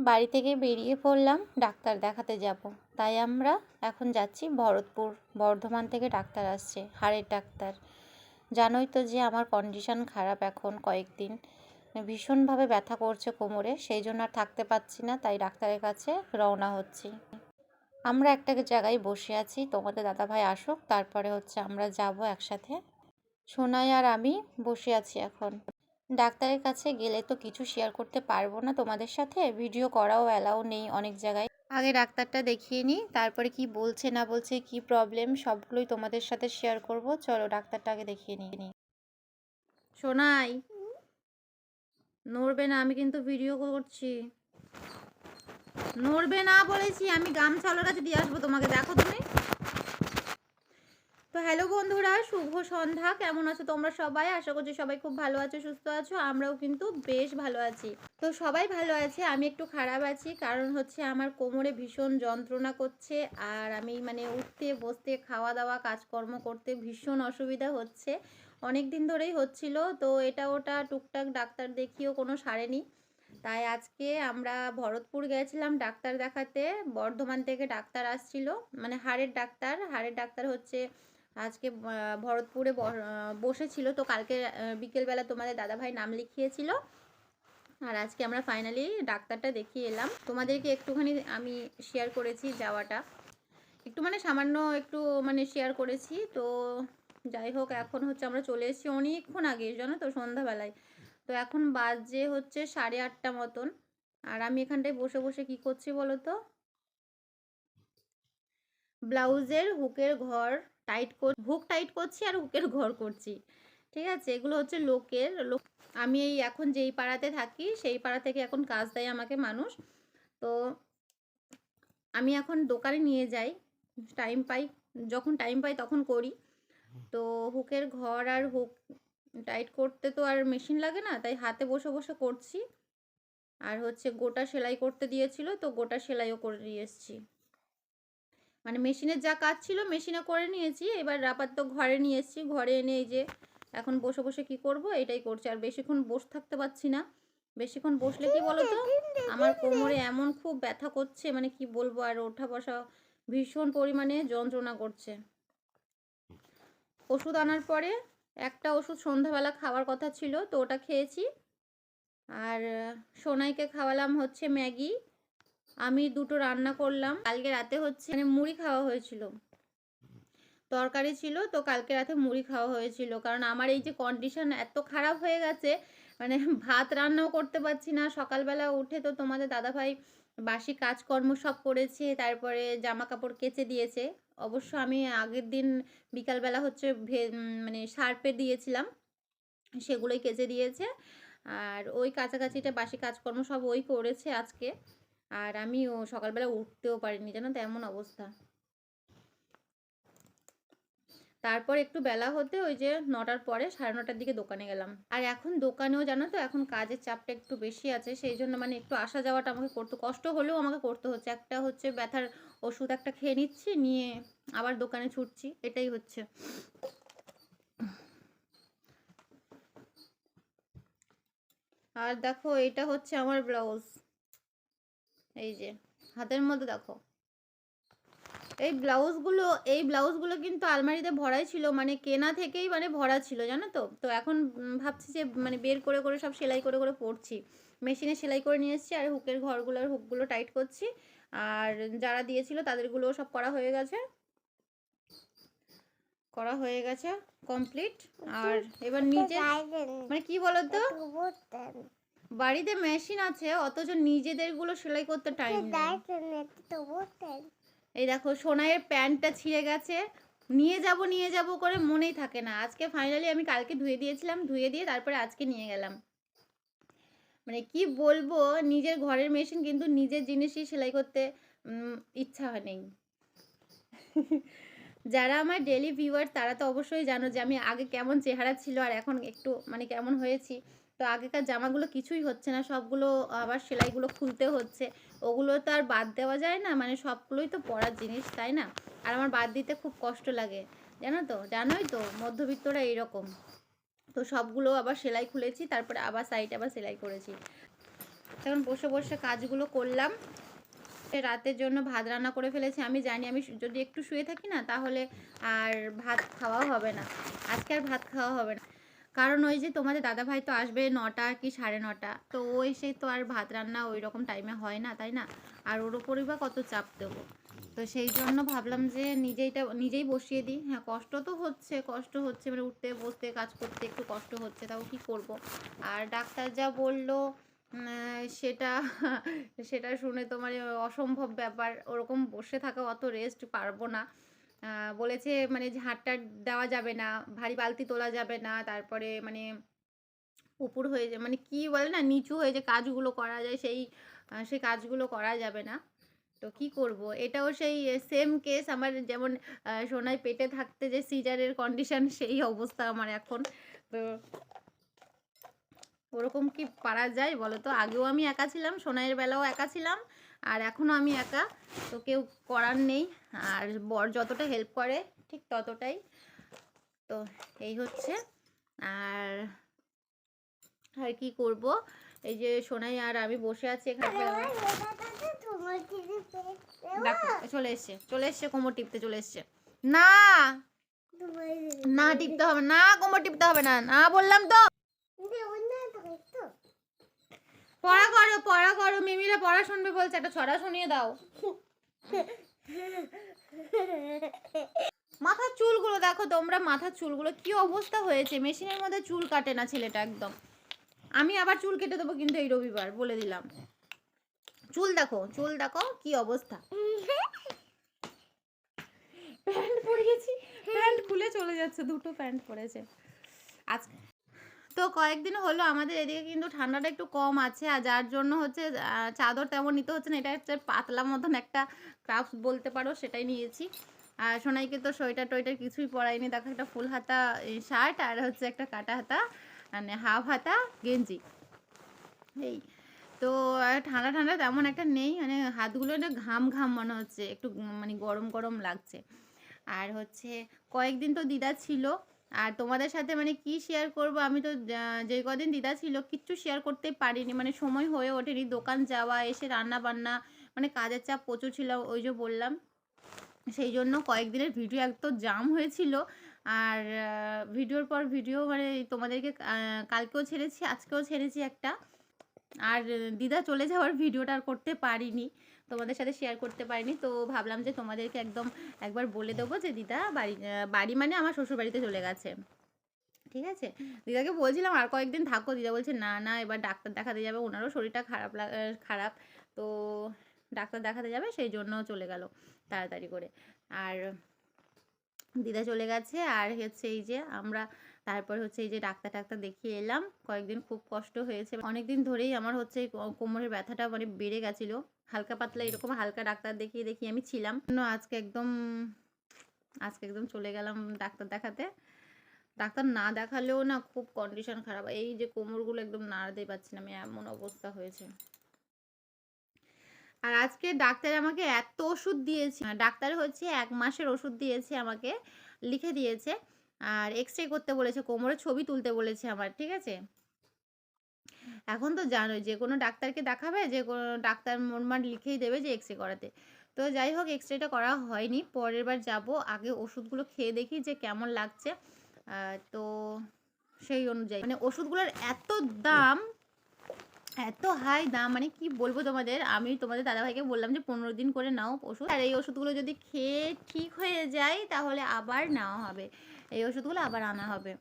বাড়ি থেকে বেরিয়ে পড়লাম ডাক্তার দেখাতে যাব। তাই আমরা এখন যাচ্ছি ভরতপুর। বর্ধমান থেকে ডাক্তার আসছে, হাড়ের ডাক্তার। জানোই তো যে আমার কন্ডিশন খারাপ এখন কয়েকদিন, ভীষণভাবে ব্যথা করছে কোমরে, সেই জন্য আর থাকতে পারছি না, তাই ডাক্তারের কাছে রওনা হচ্ছি। আমরা একটা জায়গায় বসে আছি, তোমাদের দাদাভাই আসুক, তারপরে আমরা যাব একসাথে। সোনাই আর আমি বসে আছি এখন। ডাক্তারের কাছে গেলে তো কিছু শেয়ার করতে পারবো না তোমাদের সাথে, ভিডিও করাও অ্যালাউ নেই অনেক জায়গায়। আগে ডাক্তারটা দেখিয়ে নিই, তারপরে কি বলছে না বলছে, কি প্রবলেম, সবগুলোই তোমাদের সাথে শেয়ার করব। চলো ডাক্তারটা আগে দেখিয়ে নিই। সোনাই, নড়বে না, আমি কিন্তু ভিডিও করছি। নড়বে না বলেছি, আমি গামছালোর কাছে দিয়ে আসবো তোমাকে, দেখো তুমি। তো হ্যালো বন্ধুরা, শুভ সন্ধ্যা। কেমন আছো তোমরা সবাই? আশা করছি সবাই খুব ভালো আছো, সুস্থ আছো। আমরাও কিন্তু বেশ ভালো আছি। তো সবাই ভালো আছে, আমি একটু খারাপ আছি, কারণ আমার কোমরে ভীষণ যন্ত্রণা করছে। আর আমি উঠতে বসতে খাওয়া দাওয়া কাজকর্ম করতে ভীষণ অসুবিধা হচ্ছে, অনেক দিন ধরেই হচ্ছিল। তো এটা ওটা টুকটাক ডাক্তার দেখিয়েও কোনো সারেনি। তাই আজকে আমরা ভরতপুর গেছিলাম ডাক্তার দেখাতে। বর্ধমান থেকে ডাক্তার আসছিল, হাড়ের ডাক্তার। হাড়ের ডাক্তার আজকে ভরতপুরে বসেছিল। তো কালকে বিকেলবেলা তোমাদের দাদাভাই নাম লিখিয়েছিল, আর আজকে আমরা ফাইনালি ডাক্তারটা দেখিয়ে এলাম। তোমাদেরকে একটুখানি আমি শেয়ার করেছি যাওয়াটা, একটু সামান্য একটু শেয়ার করেছি। তো যাই হোক, এখন আমরা চলে এসেছি অনেকক্ষণ আগে, জানো তো, সন্ধ্যাবেলায়। তো এখন বাজে 8:30 মতন। আর আমি এখানটায় বসে বসে কি করছি বলো তো, ব্লাউজের হুকের ঘর হুক টাইট করছি আর হুকের ঘর করছি। ঠিক আছে, এগুলো লোকের। আমি এই এখন যেই পাড়াতে থাকি সেই পাড়া থেকে এখন কাজ দেয় আমাকে মানুষ। তো আমি এখন দোকানে নিয়ে যাই, যখন টাইম পাই তখন করি। তো হুকের ঘর আর হুক টাইট করতে তো আর মেশিন লাগে না, তাই হাতে বসে বসে করছি। আর গোটা সেলাই করতে দিয়েছিল, তো গোটা সেলাইও করে নিয়ে এসেছি। মেশিনের যা কাজ ছিল মেশিনে করে নিয়েছি, এবার আপাতত ঘরে নিয়ে এসেছি। ঘরে এনে এই যে এখন বসে বসে কি করব এটাই করছি। আর বেশিক্ষণ বসে থাকতে পারছি না, বেশিক্ষণ বসলে কি বলো তো, আমার কোমরে এমন খুব ব্যথা করছে, কি বলবো, আর ওঠা বসা ভীষণ পরিমাণে যন্ত্রণা করছে। ওষুধ আনার পরে একটা ওষুধ সন্ধ্যাবেলা খাওয়ার কথা ছিল, তো ওটা খেয়েছি। আর সোনাইকে খাওয়ালাম ম্যাগি। আমি দুটো রান্না করলাম। কালকে রাতে মুড়ি খাওয়া হয়েছিল, তরকারি ছিল, তো কালকে রাতে মুড়ি খাওয়া হয়েছিল। কারণ আমার এই যে কন্ডিশন এত খারাপ হয়ে গেছে, ভাত রান্নাও করতে পারছি না। সকালবেলা উঠে তো তোমাদের দাদাভাই বাসি কাজকর্ম সব করেছে, তারপরে জামা কাপড় কেচে দিয়েছে। অবশ্য আমি আগের দিন বিকালবেলা সার্ফে দিয়েছিলাম, সেগুলোই কেচে দিয়েছে। আর ওই কাছাকাছিটা বাসি কাজকর্ম সব ওই করেছে আজকে। আর আমি সকালবেলা উঠতেও পারিনি, জানো তো, এমন অবস্থা। তারপর একটু বেলা হতে ওই যে 9টার পরে 9:30 দিকে দোকানে গেলাম। আর এখন দোকানেও জানো তো, এখন কাজের চাপটা একটু বেশি আছে, সেই জন্য একটু আসা যাওয়াটা আমাকে করতে কষ্ট হলেও আমাকে করতে হচ্ছে। একটা ব্যথার ওষুধ একটা খেয়ে নিচ্ছি, নিয়ে আবার দোকানে ছুটছি, এটাই হচ্ছে। আর দেখো, এটা আমার ব্লাউজ, এই যে হাতের মধ্যে দেখো। এই ব্লাউজগুলো কিন্তু আলমারিতে ভরাই ছিল, কেনা থেকেই ভরা ছিল, জানো তো। তো এখন ভাবছি যে বের করে করে সব সেলাই করে করে পরছি। মেশিনে সেলাই করে নিয়ে এসেছি, আর হুকগুলো টাইট করছি। আর যারা দিয়েছিল তাদেরগুলোও সব করা হয়ে গেছে কমপ্লিট। আর এবার নিজে কি বলতো, বাড়িতে মেশিন আছে, অথচ নিজেদেরগুলো সেলাই করতে টাইম নেই। এই দেখো, সোনাইয়ের প্যান্টটা ছিঁড়ে গেছে, নিয়ে যাব করে মনেই থাকে না। আজকে ফাইনালি আমি কালকে ধুয়ে দিয়েছিলাম, ধুয়ে দিয়ে তারপরে আজকে নিয়ে গেলাম। কি বলবো, নিজের ঘরের মেশিন কিন্তু নিজের জিনিসই সেলাই করতে ইচ্ছা নেই। যারা আমার ডেলি ভিউয়ার তারা তো অবশ্যই জানো যে আমি আগে কেমন চেহারা ছিল আর এখন একটু কেমন হয়েছি। তো আগেকার জামাগুলো কিছুই হচ্ছে না, সবগুলো আবার সেলাইগুলো খুলতে হচ্ছে। ওগুলো তো আর বাদ দেওয়া যায় না, সবগুলোই তো পরার জিনিস, তাই না? আর আমার বাদ দিতে খুব কষ্ট লাগে, জানোই তো মধ্যবিত্তরা এইরকম। তো সবগুলো আবার সেলাই খুলেছি, তারপরে আবার সাইডে আবার সেলাই করেছি। তখন বসে বসে কাজগুলো করলাম। রাতের জন্য ভাত রান্না করে ফেলেছি। আমি জানি আমি যদি একটু শুয়ে থাকি না তাহলে আর ভাত খাওয়া হবে না, আজকে আর ভাত খাওয়া হবে না। কারণ ওই যে তোমাদের দাদাভাই তো আসবে 9টা কি 9:30, তো ও এসে তো আর ভাত রান্না ওই রকম টাইমে হয় না, তাই না? আর ওর ওপরই বা কত চাপ দেবো। তো সেই জন্য ভাবলাম যে নিজেই বসিয়ে দিই। হ্যাঁ, কষ্ট তো হচ্ছে, কষ্ট হচ্ছে, মানে উঠতে বসতে কাজ করতে একটু কষ্ট হচ্ছে, তাও কি করব। আর ডাক্তার যা বললো সেটা সেটা শুনে তো মানে অসম্ভব ব্যাপার, ওরকম বসে থাকা অত রেস্ট পারবো না। বলেছে মানে ঝাঁটটা দেওয়া যাবে না, ভারী বালতি তোলা যাবে না, তারপরে মানে উপর হয়ে যায়, মানে কি বলে না, নিচু হয়ে যে কাজগুলো করা যায় সেই কাজগুলো করা যাবে না। তো কি করব, এটাও সেই সেম কেস আমার, যেমন সোনাই পেটে থাকতে যে সিজারের কন্ডিশন, সেই অবস্থা আমার এখন। তো ওরকম কি পারা যায় বলো তো? আগেও আমি একা ছিলাম, সোনাইয়ের বেলাও একা ছিলাম, আর এখনও আমি একা। তো কেউ করার নেই, আর বর যতটা হেল্প করে ঠিক ততটাই। তো এই হচ্ছে। আর আর কি করব, এই যে সোনাই আর আমি বসে আছি এখানে। দেখো চলে এসছে কোমর টিপতে চলে এসছে। না না টিপতে হবে না, কোমর টিপতে হবে না, না বললাম তো। পড়া করো, মিমিরা পড়া শুনবে বলছে, একটা ছড়া শুনিয়ে দাও। মাথার চুলগুলো দেখো তোমরা, মাথার চুলগুলো কি অবস্থা হয়েছে, মেশিনের মধ্যে চুল কাটে না ছেলেটা একদম। আমি আবার চুল কেটে দেবো কিন্তু এই রবিবার, বলে দিলাম। চুল দেখো কি অবস্থা। প্যান্ট পরিয়েছি, প্যান্ট খুলে চলে যাচ্ছে, দুটো প্যান্ট পরেছে আজকে। তো কয়েকদিন হলো আমাদের এদিকে কিন্তু ঠান্ডাটা একটু কম আছে, আর যার জন্য হচ্ছে চাদর তেমন নিতে হচ্ছে না। এটা হচ্ছে পাতলা মতন একটা ক্রাফট বলতে পারো, সেটাই নিয়েছি। আর সোনাইকে তো সোয়েটার টোয়েটার কিছুই পরাইনি, দেখো একটা ফুল হাতা শার্ট আর হচ্ছে একটা কাটা হাতা মানে হাফ হাতা গেঞ্জি, এই। তো ঠান্ডা ঠান্ডা তেমন একটা নেই, মানে হাতগুলো একটা ঘাম ঘাম মনে হচ্ছে, একটু মানে গরম গরম লাগছে। আর হচ্ছে কয়েকদিন তো দিদা ছিল, আর তোমাদের সাথে মানে কি শেয়ার করব, আমি তো যে কদিন দিদা ছিল কিচ্ছু শেয়ার করতে পারিনি, মানে সময় হয়ে ওঠেনি। দোকান যাওয়া, এসে রান্না বান্না, মানে কাজের চাপ প্রচুর ছিল, ওই যে বললাম। সেই জন্য কয়েকদিনের ভিডিও একদম জাম হয়েছিল, আর ভিডিওর পর ভিডিও, মানে তোমাদেরকে কালকেও ছেড়েছি, আজকেও ছেড়েছি একটা। আর দিদা চলে যাওয়ার ভিডিওটা আর করতে পারিনি, তোমাদের সাথে শেয়ার করতে পারিনি। তো ভাবলাম যে তোমাদেরকে একদম একবার বলে দেবো যে দিদা বাড়ি মানে আমার শ্বশুর বাড়িতে চলে গেছে, ঠিক আছে। দিদাকে বলছিলাম আর কয়েকদিন থাকো, দিদা বলছে না না এবার ডাক্তার দেখাতে যাবে, ওনারও শরীরটা খারাপ, তো ডাক্তার দেখাতে যাবে, সেই জন্য চলে গেল তাড়াতাড়ি করে। আর দিদা চলে গেছে, আর হচ্ছে এই যে আমরা তারপর হচ্ছে এই যে ডাক্তার দেখিয়ে এলাম। কয়েকদিন খুব কষ্ট হয়েছে, অনেক দিন ধরেই আমার হচ্ছে কোমরের ব্যথাটা মানে বেড়ে গেছিলো, হালকা পাতলা এরকম হালকা ডাক্তার দেখিয়ে আমি ছিলাম। আজকে একদম চলে গেলাম ডাক্তার দেখাতে। ডাক্তার না দেখালেও না খুব কন্ডিশন খারাপ, এই যে কোমরগুলো একদম নাড়াতেই পারছি না আমি, এমন অবস্থা হয়েছে। আর আজকে ডাক্তার আমাকে এত ওষুধ দিয়েছে, ডাক্তার হচ্ছে 1 মাসের ওষুধ দিয়েছে আমাকে, লিখে দিয়েছে। আর এক্সরে করতে বলেছে, কোমরের ছবি তুলতে বলেছে আমার, ঠিক আছে। এখন তো জানোই যে কোনো ডাক্তারকে দেখাবে, যে কোনো ডাক্তার মোটমাট লিখেই দেবে যে এক্সরে করাতে। তো যাই হোক, এক্সরেটা করা হয়নি, পরের বার যাব, আগে ওষুধগুলো খেয়ে দেখি যে কেমন লাগছে। তো সেই অনুযায়ী মানে ওষুধগুলোর এত দাম, এত হাই দাম, মানে কি বলবো তোমাদের। আমি তোমাদের দাদাভাইকে বললাম যে 15 দিন করে নাও ওষুধ, আর এই ওষুধগুলো যদি খেয়ে ঠিক হয়ে যায় তাহলে আবার নেওয়া হবে, এই ওষুধগুলো আবার আনা হবে।